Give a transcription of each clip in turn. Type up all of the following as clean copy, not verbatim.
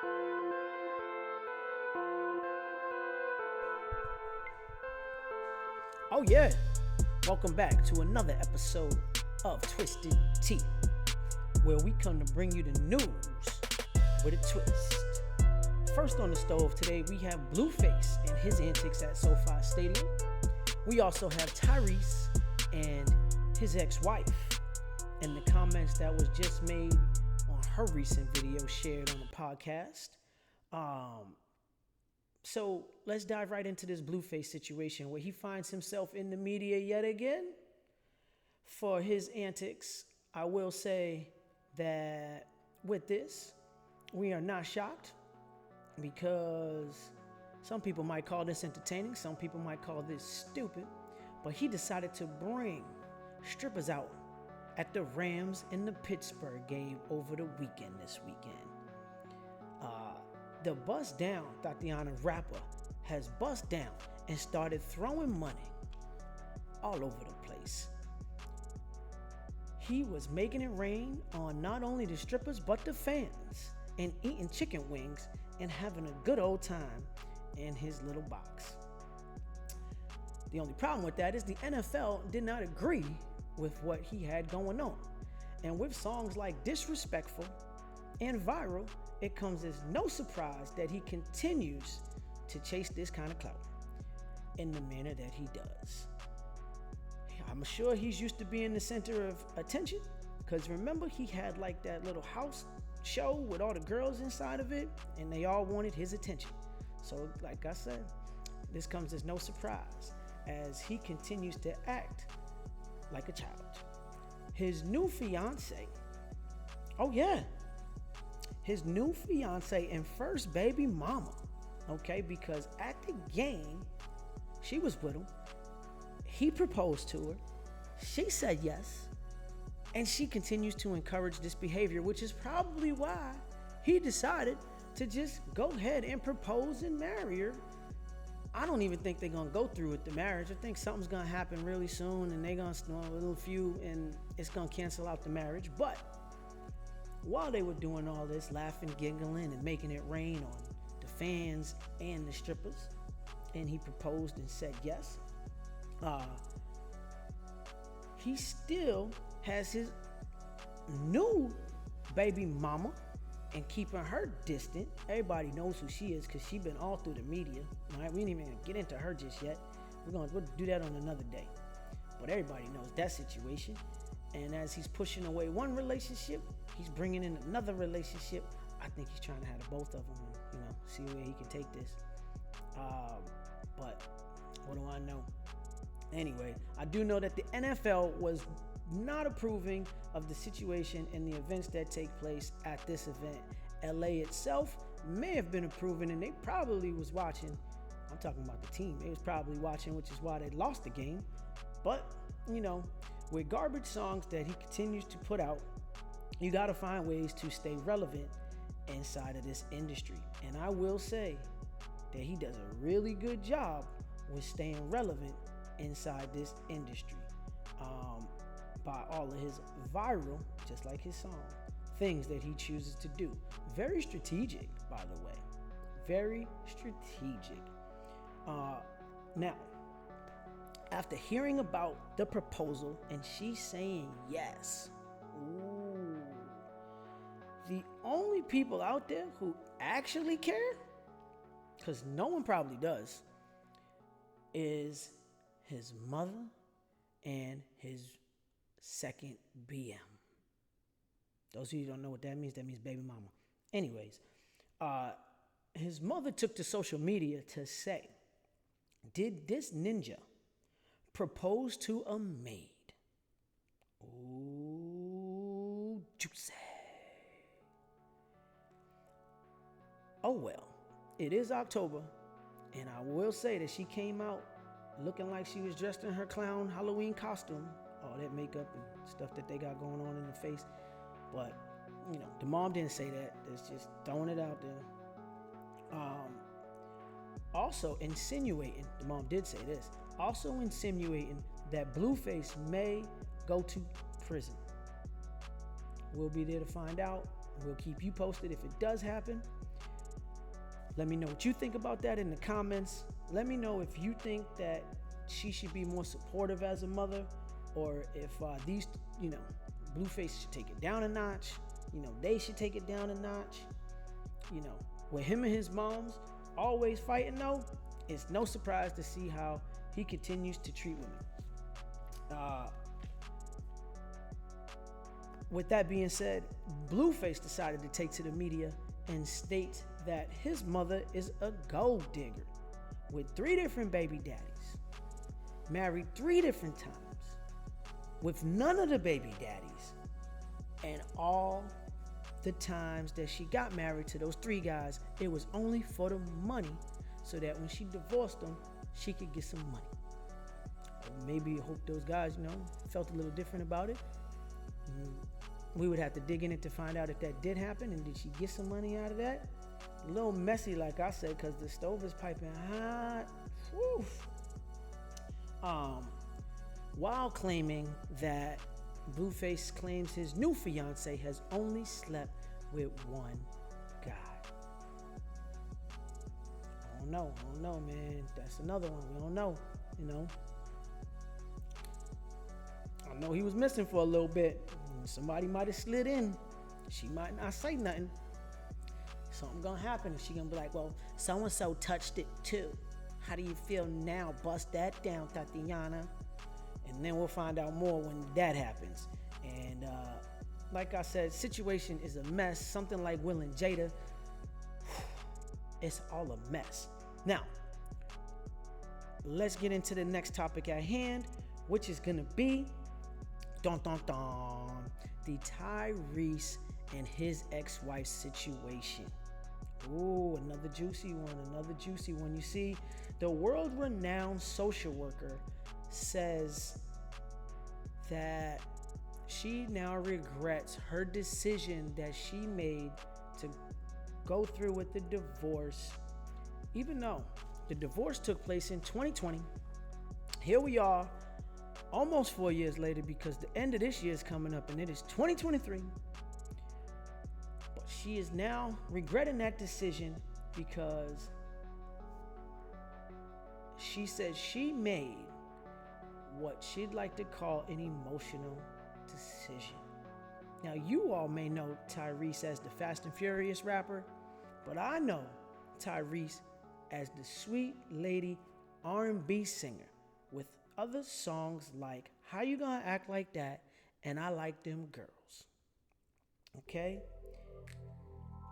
Oh yeah, welcome back to another episode of Twisted Tea, where we come to bring you the news with a twist. First on the stove today, we have Blueface and his antics at SoFi Stadium. We also have Tyrese and his ex-wife and the comments that was just made on her recent video shared on the podcast. So let's dive right into this Blueface situation where he finds himself in the media yet again for his antics. I will say that with this, we are not shocked because some people might call this entertaining, some people might call this stupid, but he decided to bring strippers out at the Rams and the Pittsburgh game over the weekend this weekend. The Bust Down Tatiana rapper has bust down and started throwing money all over the place. He was making it rain on not only the strippers but the fans and eating chicken wings and having a good old time in his little box. The only problem with that is the NFL did not agree with what he had going on. And with songs like Disrespectful and Viral, it comes as no surprise that he continues to chase this kind of clout in the manner that he does. I'm sure he's used to being the center of attention, because remember he had like that little house show with all the girls inside of it and they all wanted his attention. So like I said, this comes as no surprise as he continues to act like a child. His new fiance, his new fiance and first baby mama, okay, because at the game, she was with him, he proposed to her, she said yes, and she continues to encourage this behavior, which is probably why he decided to just go ahead and propose and marry her. I don't even think they're gonna go through with the marriage. I think something's gonna happen really soon and they're gonna snore a little few and it's gonna cancel out the marriage. But while they were doing all this, laughing, giggling, and making it rain on the fans and the strippers, and he proposed and said yes, he still has his new baby mama and keeping her distant. Everybody knows who she is because she's been all through the media. All right, we didn't even get into her just yet. We'll do that on another day. But everybody knows that situation. And as he's pushing away one relationship, he's bringing in another relationship. I think he's trying to have both of them and, see where he can take this. But what do I know? Anyway, I do know that the NFL was not approving of the situation and the events that take place at this event. LA itself may have been approving and they probably was watching. I'm talking about the team. They was probably watching, which is why they lost the game. But, with garbage songs that he continues to put out, you got to find ways to stay relevant inside of this industry. And I will say that he does a really good job with staying relevant inside this industry by all of his viral, just like his song, things that he chooses to do. Very strategic, by the way. Very strategic. Now, after hearing about the proposal and she saying yes, the only people out there who actually care, because no one probably does, is his mother and his second BM. Those of you who don't know what that means baby mama. Anyways, his mother took to social media to say, did this ninja propose to a maid? Ooh, juicy. Oh well, it is October, and I will say that she came out looking like she was dressed in her clown Halloween costume, all that makeup and stuff that they got going on in the face. But, the mom didn't say that. It's just throwing it out there. Also insinuating, the mom did say this, also insinuating that Blueface may go to prison. We'll be there to find out. We'll keep you posted if it does happen. Let me know what you think about that in the comments. Let me know if you think that she should be more supportive as a mother, or if these, Blueface should take it down a notch. They should take it down a notch. With him and his moms always fighting though, it's no surprise to see how he continues to treat women. With that being said, Blueface decided to take to the media and state that his mother is a gold digger with 3 different baby daddies, married 3 different times, with none of the baby daddies, and all the times that she got married to those 3 guys, it was only for the money, so that when she divorced them, she could get some money. Or maybe I hope those guys, felt a little different about it. We would have to dig in it to find out if that did happen, and did she get some money out of that? A little messy, like I said, because the stove is piping hot. Whew. While claiming that Blueface claims his new fiance has only slept with 1 guy. I don't know, man. That's another one. We don't know, I know he was missing for a little bit. Somebody might have slid in. She might not say nothing. Something gonna happen. She gonna be like, well, so-and-so touched it too. How do you feel now? Bust that down, Tatiana. And then we'll find out more when that happens. And like I said, situation is a mess. Something like Will and Jada, it's all a mess. Now, let's get into the next topic at hand, which is gonna be the Tyrese and his ex-wife's situation. Ooh, another juicy one. You see, the world-renowned social worker says that she now regrets her decision that she made to go through with the divorce, even though the divorce took place in 2020. Here we are, almost 4 years later, because the end of this year is coming up and it is 2023. But she is now regretting that decision because she said she made what she'd like to call an emotional decision. Now, you all may know Tyrese as the Fast and Furious rapper, but I know Tyrese as the sweet lady R&B singer with other songs like How You Gonna Act Like That and I Like Them Girls. Okay?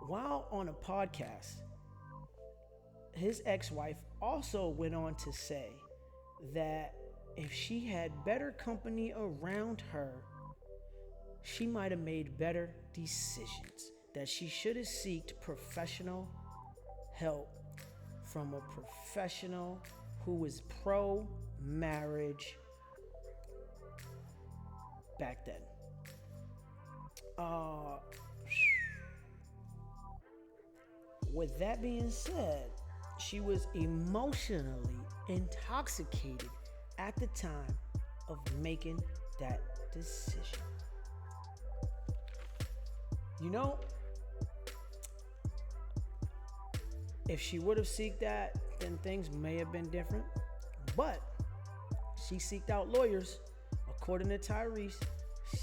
While on a podcast, his ex-wife also went on to say that if she had better company around her, she might have made better decisions, that she should have sought professional help from a professional who was pro-marriage back then. With that being said, she was emotionally intoxicated at the time of making that decision. If she would have sought that, then things may have been different. But she sought out lawyers. According to Tyrese,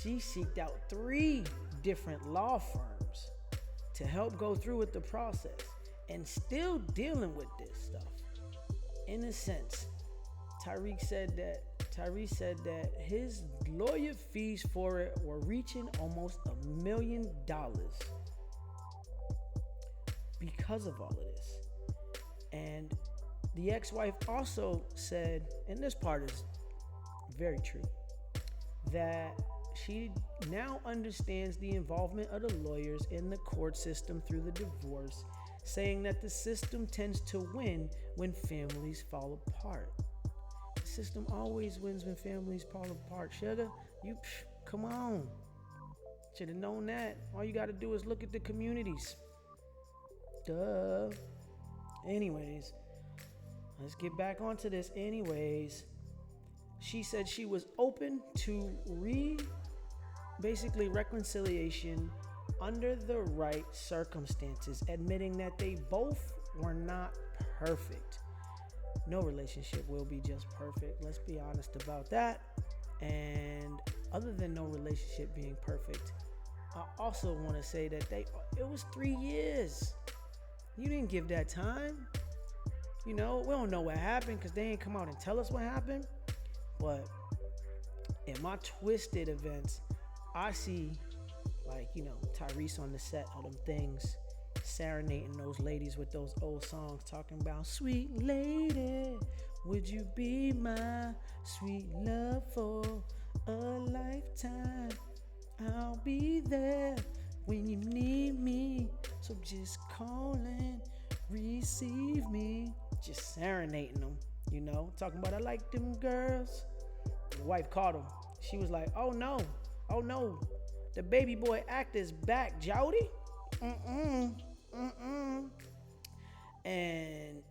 she sought out 3 different law firms to help go through with the process, and still dealing with this stuff. In a sense, Tyrese said that his lawyer fees for it were reaching almost $1 million because of all of this. And the ex-wife also said, and this part is very true, that she now understands the involvement of the lawyers in the court system through the divorce, saying that the system tends to win when families fall apart. The system always wins when families fall apart. Sugar, come on. Should have known that. All you got to do is look at the communities. Duh. Anyways, let's get back onto this. She said she was open to reconciliation under the right circumstances, admitting that they both we're not perfect. No relationship will be just perfect. Let's be honest about that. And other than no relationship being perfect, I also want to say that it was 3 years. You didn't give that time. We don't know what happened because they ain't come out and tell us what happened. But in my twisted events, I see Tyrese on the set of them things, serenading those ladies with those old songs, talking about, sweet lady, would you be my sweet love for a lifetime? I'll be there when you need me, so just call and receive me. Just serenading them, talking about, I like them girls. The wife caught him. She was like, oh no, the baby boy actor's back, Jody. And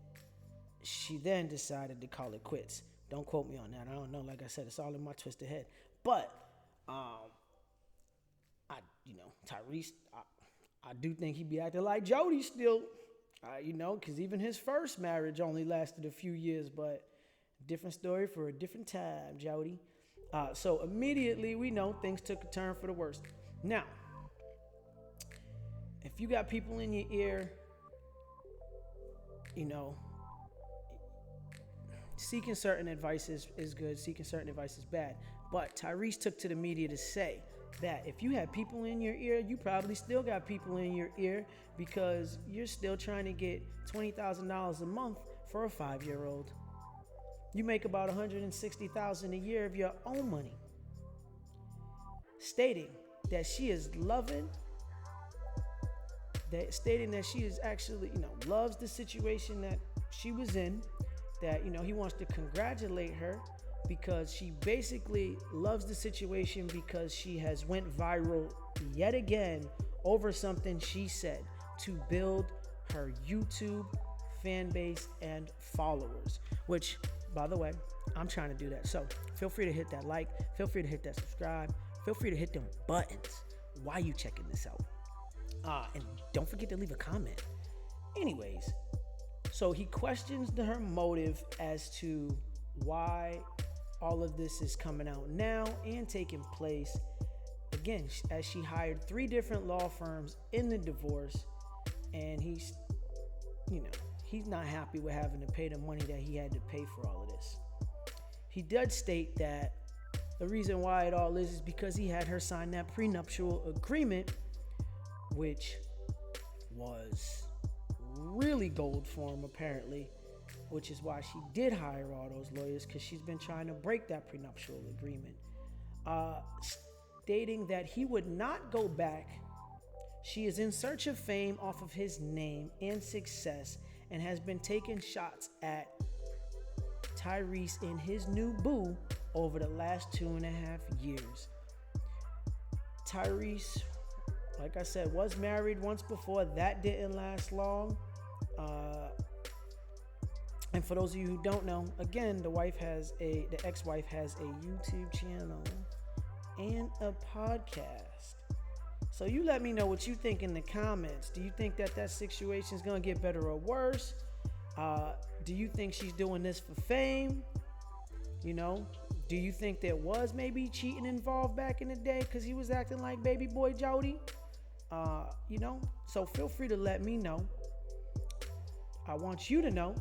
she then decided to call it quits. Don't quote me on that. I don't know. Like I said, it's all in my twisted head. But Tyrese, I do think he be acting like Jody still. Because even his first marriage only lasted a few years, but different story for a different time, Jody. So immediately we know things took a turn for the worst. Now, if you got people in your ear, seeking certain advice is good, seeking certain advice is bad. But Tyrese took to the media to say that if you had people in your ear, you probably still got people in your ear because you're still trying to get $20,000 a month for a 5-year-old. You make about $160,000 a year of your own money. Stating that she is loving, stating that she is actually, loves the situation that she was in, that, he wants to congratulate her because she basically loves the situation because she has went viral yet again over something she said to build her YouTube fan base and followers, which, by the way, I'm trying to do that. So feel free to hit that like, feel free to hit that subscribe, feel free to hit them buttons while you checking this out. And don't forget to leave a comment. Anyways, so he questions her motive as to why all of this is coming out now and taking place. Again, as she hired 3 different law firms in the divorce, and he's not happy with having to pay the money that he had to pay for all of this. He did state that the reason why it all is because he had her sign that prenuptial agreement, which was really gold for him apparently, which is why she did hire all those lawyers, because she's been trying to break that prenuptial agreement, stating that he would not go back. She is in search of fame off of his name and success and has been taking shots at Tyrese and his new boo over the last 2.5 years. Tyrese, like I said, was married once before. That didn't last long. And for those of you who don't know, again, the ex-wife has a YouTube channel and a podcast. So you let me know what you think in the comments. Do you think that situation is going to get better or worse? Do you think she's doing this for fame? Do you think there was maybe cheating involved back in the day because he was acting like baby boy Jody? So feel free to let me know. I want you to know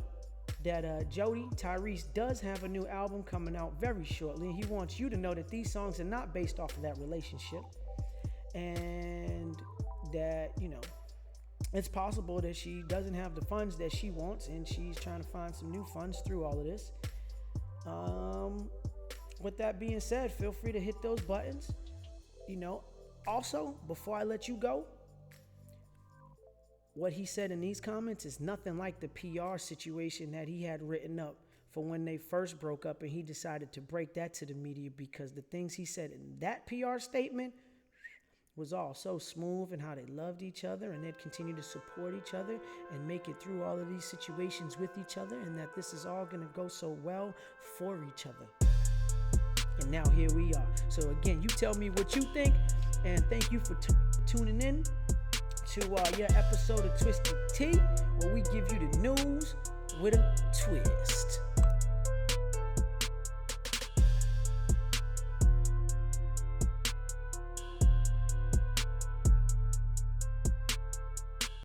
that Tyrese does have a new album coming out very shortly. He wants you to know that these songs are not based off of that relationship. And that, it's possible that she doesn't have the funds that she wants and she's trying to find some new funds through all of this. With that being said, feel free to hit those buttons. Also, before I let you go, what he said in these comments is nothing like the PR situation that he had written up for when they first broke up, and he decided to break that to the media because the things he said in that PR statement was all so smooth, and how they loved each other and they'd continue to support each other and make it through all of these situations with each other, and that this is all going to go so well for each other. And now here we are. So again, you tell me what you think, and thank you for tuning in to your episode of Twisted Tea. where we give you the news with a twist.